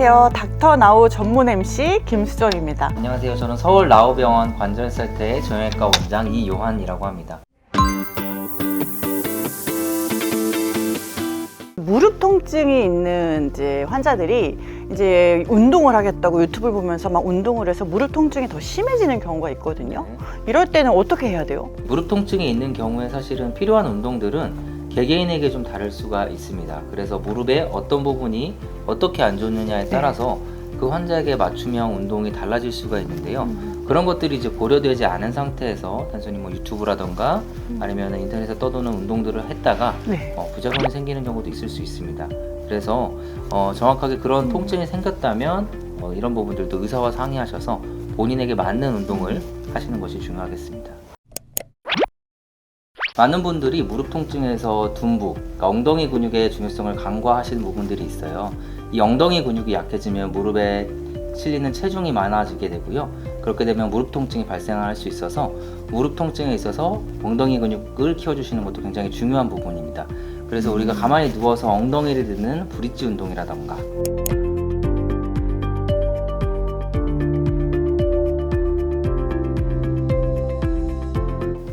안녕하세요. 닥터 나우 전문 MC 김수정입니다. 안녕하세요. 저는 서울 나우병원 관절센터의 정형외과 원장 이요한이라고 합니다. 무릎 통증이 있는 환자들이 운동을 하겠다고 유튜브를 보면서 막 운동을 해서 무릎 통증이 더 심해지는 경우가 있거든요. 이럴 때는 어떻게 해야 돼요? 무릎 통증이 있는 경우에 사실은 필요한 운동들은 개개인에게 좀 다를 수가 있습니다. 그래서 무릎의 어떤 부분이 어떻게 안 좋느냐에 따라서 그 환자에게 맞춤형 운동이 달라질 수가 있는데요. 그런 것들이 이제 고려되지 않은 상태에서 단순히 뭐 유튜브라던가 아니면 인터넷에 떠도는 운동들을 했다가 부작용이 생기는 경우도 있을 수 있습니다. 그래서 정확하게 그런 통증이 생겼다면 이런 부분들도 의사와 상의하셔서 본인에게 맞는 운동을 하시는 것이 중요하겠습니다. 많은 분들이 무릎 통증에서 둔부, 그러니까 엉덩이 근육의 중요성을 간과하시는 부분들이 있어요. 이 엉덩이 근육이 약해지면 무릎에 실리는 체중이 많아지게 되고요. 그렇게 되면 무릎 통증이 발생할 수 있어서 무릎 통증에 있어서 엉덩이 근육을 키워주시는 것도 굉장히 중요한 부분입니다. 그래서 우리가 가만히 누워서 엉덩이를 드는 브릿지 운동이라던가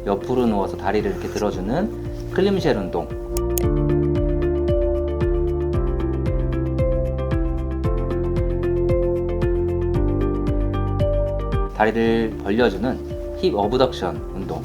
옆으로 누워서 다리를 이렇게 들어주는 클림쉘 운동, 다리를 벌려주는 힙 어브덕션 운동,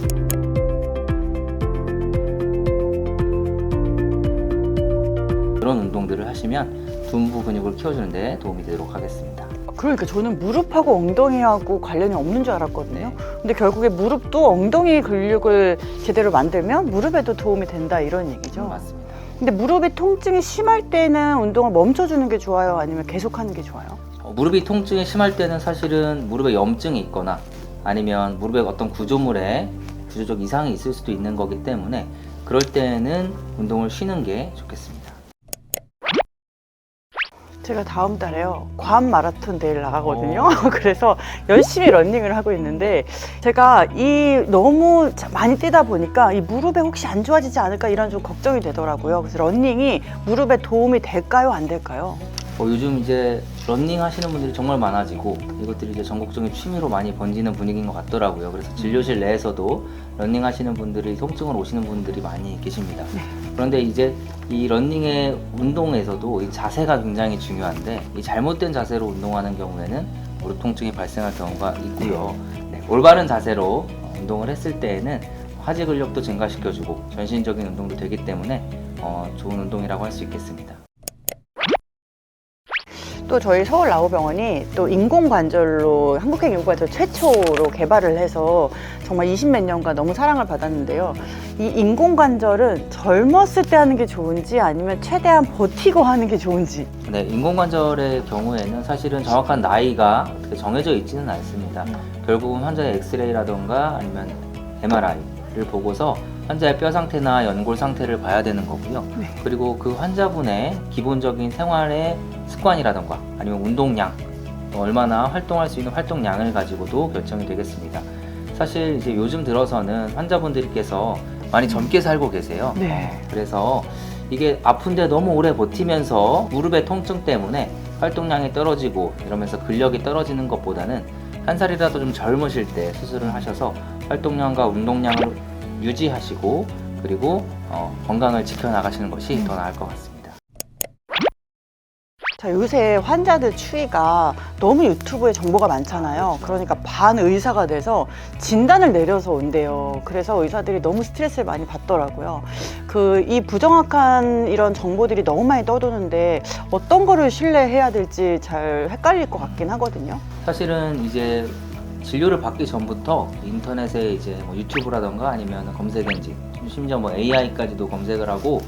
이런 운동들을 하시면 둔부 근육을 키워주는 데 도움이 되도록 하겠습니다. 그러니까 저는 무릎하고 엉덩이하고 관련이 없는 줄 알았거든요. 근데 결국에 무릎도 엉덩이 근육을 제대로 만들면 무릎에도 도움이 된다 이런 얘기죠. 맞습니다. 근데 무릎이 통증이 심할 때는 운동을 멈춰주는 게 좋아요? 아니면 계속하는 게 좋아요? 무릎이 통증이 심할 때는 사실은 무릎에 염증이 있거나 아니면 무릎에 어떤 구조물에 구조적 이상이 있을 수도 있는 거기 때문에 그럴 때는 운동을 쉬는 게 좋겠습니다. 제가 다음 달에요 괌 마라톤 대회를 나가거든요. 그래서 열심히 러닝을 하고 있는데 제가 너무 많이 뛰다 보니까 이 무릎에 혹시 안 좋아지지 않을까 이런 좀 걱정이 되더라고요. 그래서 러닝이 무릎에 도움이 될까요, 안 될까요? 요즘 이제 러닝 하시는 분들이 정말 많아지고 이것들이 이제 전국적인 취미로 많이 번지는 분위기인 것 같더라고요. 그래서 진료실 내에서도 러닝 하시는 분들이 통증으로 오시는 분들이 많이 계십니다. 그런데 이제 이 러닝의 운동에서도 이 자세가 굉장히 중요한데 이 잘못된 자세로 운동하는 경우에는 무릎 통증이 발생할 경우가 있고요. 올바른 자세로 운동을 했을 때에는 하지 근력도 증가시켜주고 전신적인 운동도 되기 때문에 좋은 운동이라고 할 수 있겠습니다. 또 저희 서울 나우병원이 또 인공관절로 한국행 인공관절 최초로 개발을 해서 정말 20몇 년간 너무 사랑을 받았는데요. 이 인공관절은 젊었을 때 하는 게 좋은지 아니면 최대한 버티고 하는 게 좋은지. 네, 인공관절의 경우에는 사실은 정확한 나이가 어떻게 정해져 있지는 않습니다. 결국은 환자의 엑스레이라던가 아니면 MRI를 보고서 환자의 뼈 상태나 연골 상태를 봐야 되는 거고요. 그리고 그 환자분의 기본적인 생활의 습관이라던가 아니면 운동량, 얼마나 활동할 수 있는 활동량을 가지고도 결정이 되겠습니다. 사실 이제 요즘 들어서는 환자분들께서 많이 젊게 살고 계세요. 그래서 이게 아픈데 너무 오래 버티면서 무릎의 통증 때문에 활동량이 떨어지고 이러면서 근력이 떨어지는 것보다는 한 살이라도 좀 젊으실 때 수술을 하셔서 활동량과 운동량을 유지하시고 그리고 건강을 지켜나가시는 것이 더 나을 것 같습니다. 자, 요새 환자들 추이가 너무 유튜브에 정보가 많잖아요. 그러니까 반의사가 돼서 진단을 내려서 온대요. 그래서 의사들이 너무 스트레스를 많이 받더라고요. 이 부정확한 이런 정보들이 너무 많이 떠도는데 어떤 거를 신뢰해야 될지 잘 헷갈릴 것 같긴 하거든요. 사실은 이제 진료를 받기 전부터 인터넷에 이제 유튜브라던가 아니면 검색 엔진, 심지어 AI까지도 검색을 하고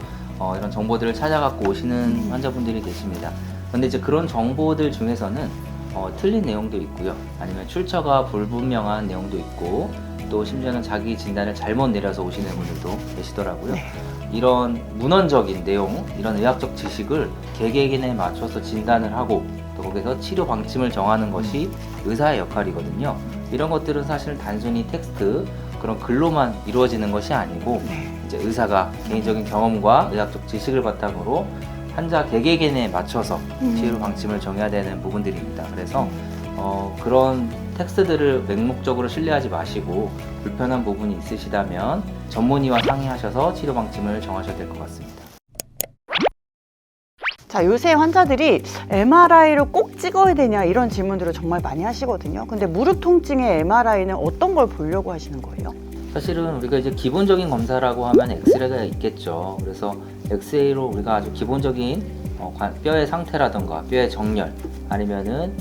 이런 정보들을 찾아갖고 오시는 환자분들이 계십니다. 그런데 이제 그런 정보들 중에서는 틀린 내용도 있고요. 아니면 출처가 불분명한 내용도 있고 또 심지어는 자기 진단을 잘못 내려서 오시는 분들도 계시더라고요. 이런 문헌적인 내용, 이런 의학적 지식을 개개인에 맞춰서 진단을 하고 또 거기서 치료 방침을 정하는 것이 의사의 역할이거든요. 이런 것들은 사실 단순히 텍스트, 그런 글로만 이루어지는 것이 아니고 이제 의사가 개인적인 경험과 의학적 지식을 바탕으로 환자 개개인에 맞춰서 치료 방침을 정해야 되는 부분들입니다. 그래서 그런 텍스트들을 맹목적으로 신뢰하지 마시고 불편한 부분이 있으시다면 전문의와 상의하셔서 치료 방침을 정하셔야 될 것 같습니다. 자, 요새 환자들이 MRI를 꼭 찍어야 되냐 이런 질문들을 정말 많이 하시거든요. 근데 무릎 통증의 MRI는 어떤 걸 보려고 하시는 거예요? 사실은 우리가 이제 기본적인 검사라고 하면 엑스레이가 있겠죠. 그래서 엑스레이로 우리가 아주 기본적인 뼈의 상태라던가 뼈의 정렬 아니면은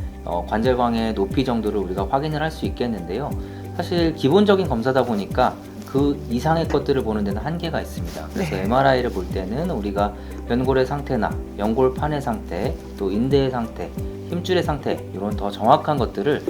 관절광의 높이 정도를 우리가 확인을 할 수 있겠는데요. 사실 기본적인 검사다 보니까 그 이상의 것들을 보는 데는 한계가 있습니다. 그래서 네. MRI를 볼 때는 우리가 연골의 상태나 연골판의 상태, 또 인대의 상태, 힘줄의 상태 이런 더 정확한 것들을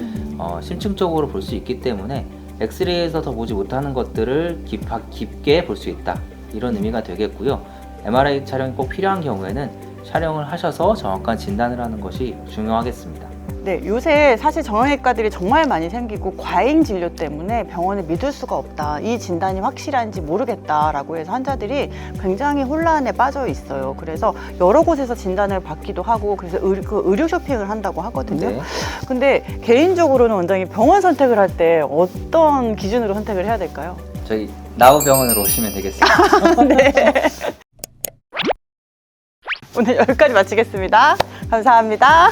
심층적으로 볼 수 있기 때문에 엑스레이에서 더 보지 못하는 것들을 깊게 볼 수 있다. 이런 의미가 되겠고요. MRI 촬영이 꼭 필요한 경우에는 촬영을 하셔서 정확한 진단을 하는 것이 중요하겠습니다. 네, 요새 사실 정형외과들이 정말 많이 생기고 과잉 진료 때문에 병원을 믿을 수가 없다. 이 진단이 확실한지 모르겠다라고 해서 환자들이 굉장히 혼란에 빠져 있어요. 그래서 여러 곳에서 진단을 받기도 하고 그래서 의료 쇼핑을 한다고 하거든요. 네. 근데 개인적으로는 원장님 병원 선택을 할 때 어떤 기준으로 선택을 해야 될까요? 저희 나우병원으로 오시면 되겠습니다. 네. 오늘 여기까지 마치겠습니다. 감사합니다.